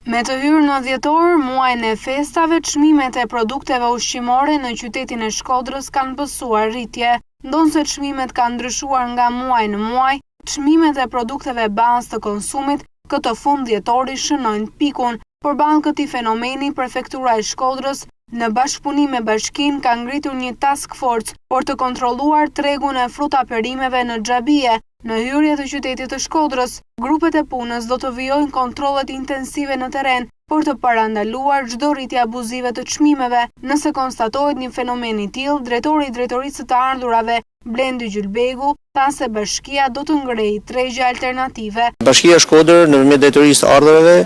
Me të hyrë në dhjetor, muajin e festave, çmimet e produkteve ushqimore në qytetin e Shkodrës kanë pësuar rritje. Ndonse çmimet kanë ndryshuar nga muaj në muaj, çmimet e produkteve bazë të konsumit këtë fund dhjetori shënojnë pikun. Përballë këtij fenomeni, prefektura e Shkodrës në bashkëpunim me Bashkinë ka ngritur një task force për të kontrolluar tregun e fruta perimeve në xhabie. Në hyrje të qytetit të Shkodrës, grupet e punës do të vijojnë kontrollet intensive në terren për të parandaluar çdo rritje abuzive të çmimeve. Nëse konstatohet një fenomen i tillë, drejtori i Drejtorisë së të Ardhurave, Blendi Gjylbegu, tha se bashkia do të ngrejë tregje alternative. Bashkia Shkodër nëpërmjet Drejtorisë së Ardhurave,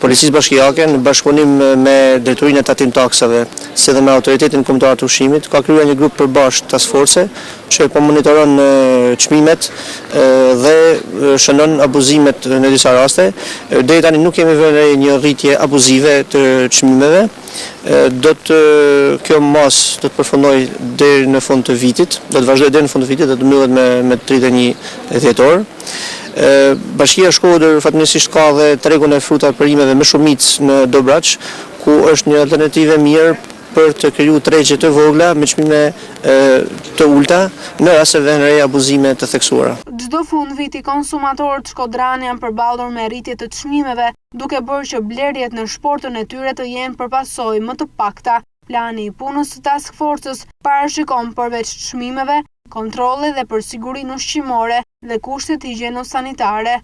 Policisë Bashkiake në bashkëpunim me Drejtorinë e Tatim Taksave, si dhe me Autoritetin Kombëtar të Ushqimit, ka krijuar një grup përbashkët task force që po monitoron çmimet dhe shënon abuzimet në disa raste. Deri tani nuk kemi vënë një rritje abuzive të çmimeve. Kjo mas do të përfundoj deri në fund të vitit, do të vazhdojë deri në fund të vitit dhe do të mbyllet me 31 dhjetor. Bashkia Shkodër fatmirësisht ka dhe tregun e fruta perimeve me shumicë në Dobraç, ku është një alternativë mirë për të krijuar tregje të vogla me çmime të ulta në rast se vjen re abuzime të theksuara. Çdo fund viti konsumatorët shkodranë janë përballur me rritje të çmimeve, duke bërë që blerjet në shportën e tyre të jenë për pasojë më të pakta. Plani i punës së task forces parashikon përveç çmimeve, kontrolle dhe për sigurinë ushqimore dhe kushtet higjieno-sanitare.